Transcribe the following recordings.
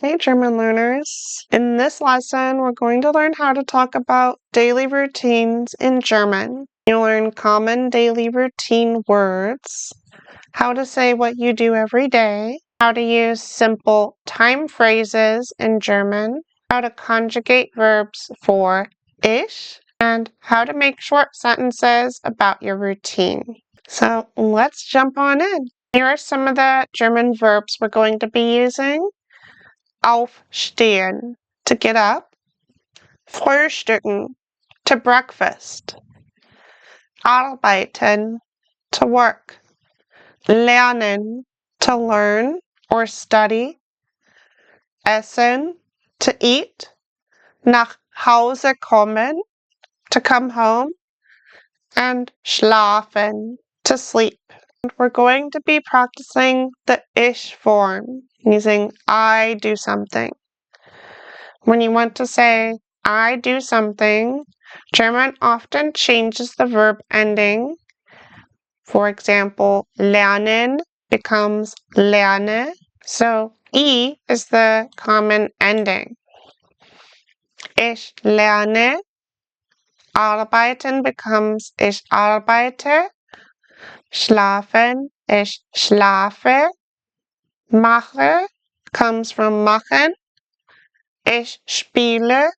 Hey, German learners. In this lesson, we're going to learn how to talk about daily routines in German. You'll learn common daily routine words, how to say what you do every day, how to use simple time phrases in German, how to conjugate verbs for ich, and how to make short sentences about your routine. So let's jump on in. Here are some of the German verbs we're going to be using. Aufstehen, to get up. Frühstücken, to breakfast. Arbeiten, to work. Lernen, to learn or study. Essen, to eat. Nach Hause kommen, to come home. And schlafen, to sleep. We're going to be practicing the ich form using I do something. When you want to say I do something, German often changes the verb ending. For example, lernen becomes lerne. So I is the common ending. Ich lerne. Arbeiten becomes ich arbeite. Schlafen, ich schlafe. Mache comes from machen. Ich spiele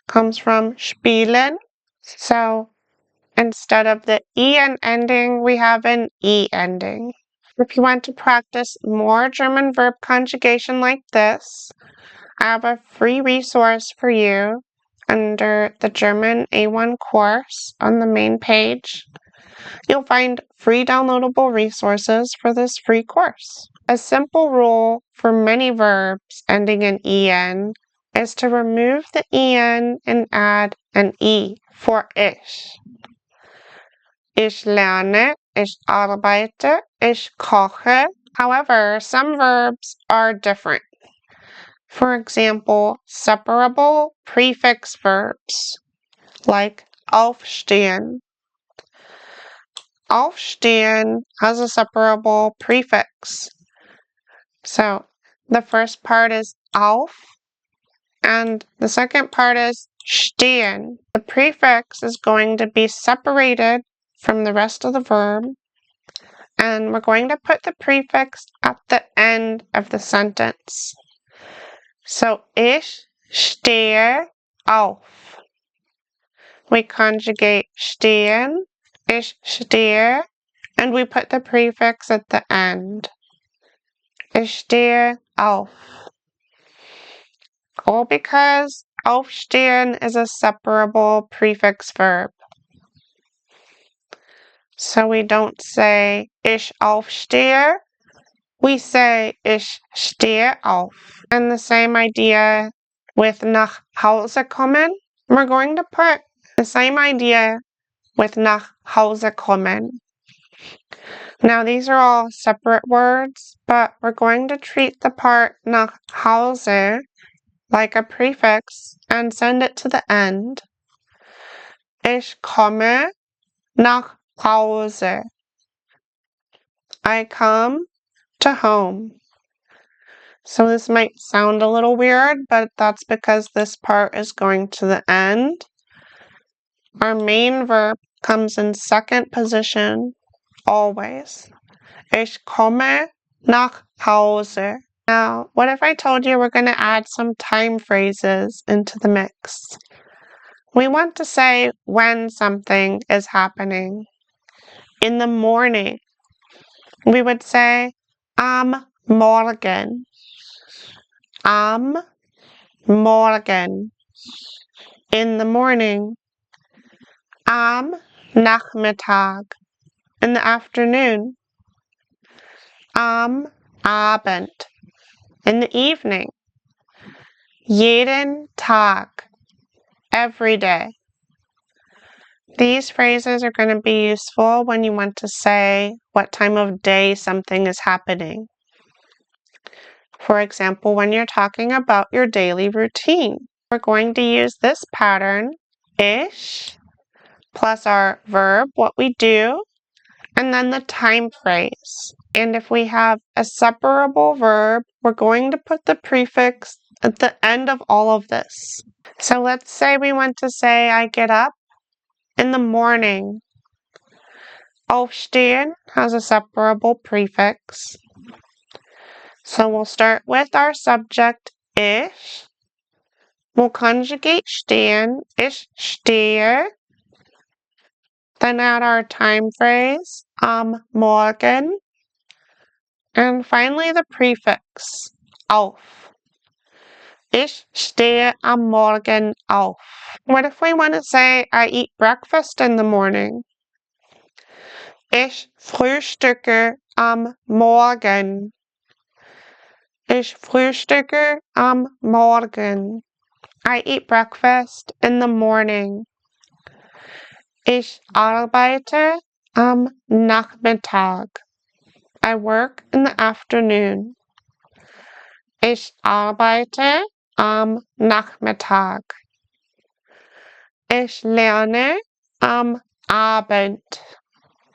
comes from spielen. So instead of the en ending, we have an e ending. If you want to practice more German verb conjugation like this, I have a free resource for you under the German A1 course on the main page. You'll find free downloadable resources for this free course. A simple rule for many verbs ending in en is to remove the en and add an e for ich. Ich lerne, ich arbeite, ich koche. However, some verbs are different. For example, separable prefix verbs like aufstehen. Aufstehen has a separable prefix. So the first part is auf, and the second part is stehen. The prefix is going to be separated from the rest of the verb, and we're going to put the prefix at the end of the sentence. So ich stehe auf. We conjugate stehen, ich stehe, and we put the prefix at the end. Ich stehe auf. All because aufstehen is a separable prefix verb. So we don't say ich aufstehe, we say ich stehe auf. And the same idea with nach Hause kommen. We're going to put the same idea with nach Hause kommen. Now these are all separate words, but we're going to treat the part nach Hause like a prefix and send it to the end. Ich komme nach Hause. I come to home. So this might sound a little weird, but that's because this part is going to the end. Our main verb comes in second position, always. Ich komme nach Hause. Now, what if I told you we're going to add some time phrases into the mix? We want to say when something is happening. In the morning, we would say am Morgen. Am Morgen. In the morning. Am Nachmittag. In the afternoon. Am Abend. In the evening. Jeden Tag. Every day. These phrases are going to be useful when you want to say what time of day something is happening. For example, when you're talking about your daily routine, we're going to use this pattern, ich, plus our verb, what we do, and then the time phrase. And if we have a separable verb, we're going to put the prefix at the end of all of this. So let's say we want to say I get up in the morning. Aufstehen has a separable prefix. So we'll start with our subject, ich. We'll conjugate stehen, ich stehe. Then add our time phrase, am Morgen. And finally the prefix, auf. Ich stehe am Morgen auf. What if we want to say I eat breakfast in the morning? Ich frühstücke am Morgen. Ich frühstücke am Morgen. I eat breakfast in the morning. Ich arbeite am Nachmittag. I work in the afternoon. Ich arbeite am Nachmittag. Ich lerne am Abend.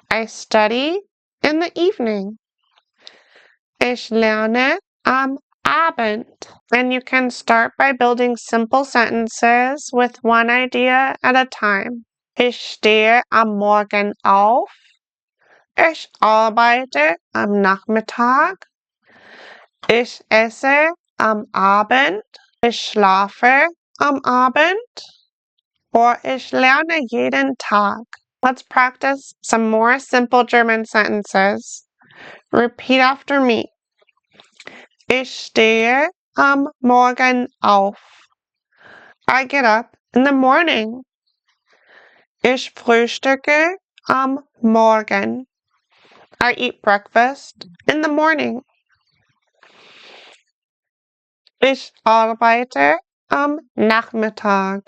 I study in the evening. Ich lerne am Abend. And you can start by building simple sentences with one idea at a time. Ich stehe am Morgen auf. Ich arbeite am Nachmittag. Ich esse am Abend. Ich schlafe am Abend. Or ich lerne jeden Tag. Let's practice some more simple German sentences. Repeat after me. Ich stehe am Morgen auf. I get up in the morning. Ich frühstücke am Morgen. I eat breakfast in the morning. Ich arbeite am Nachmittag.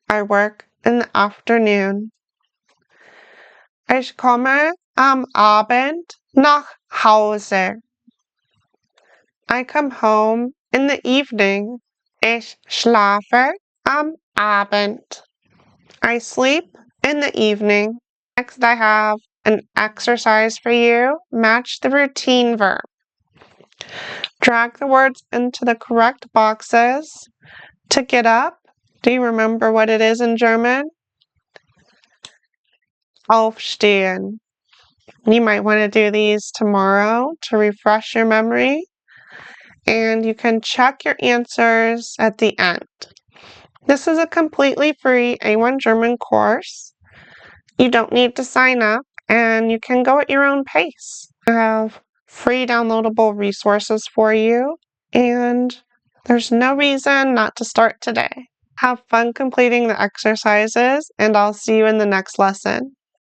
I work in the afternoon. Ich komme am Abend nach Hause. I come home in the evening. Ich schlafe am Abend. I sleep in the evening. Next, I have an exercise for you. Match the routine verb. Drag the words into the correct boxes. To get up, do you remember what it is in German? Aufstehen. You might want to do these tomorrow to refresh your memory. And you can check your answers at the end. This is a completely free A1 German course. You don't need to sign up, and you can go at your own pace. I have free downloadable resources for you, and there's no reason not to start today. Have fun completing the exercises, and I'll see you in the next lesson.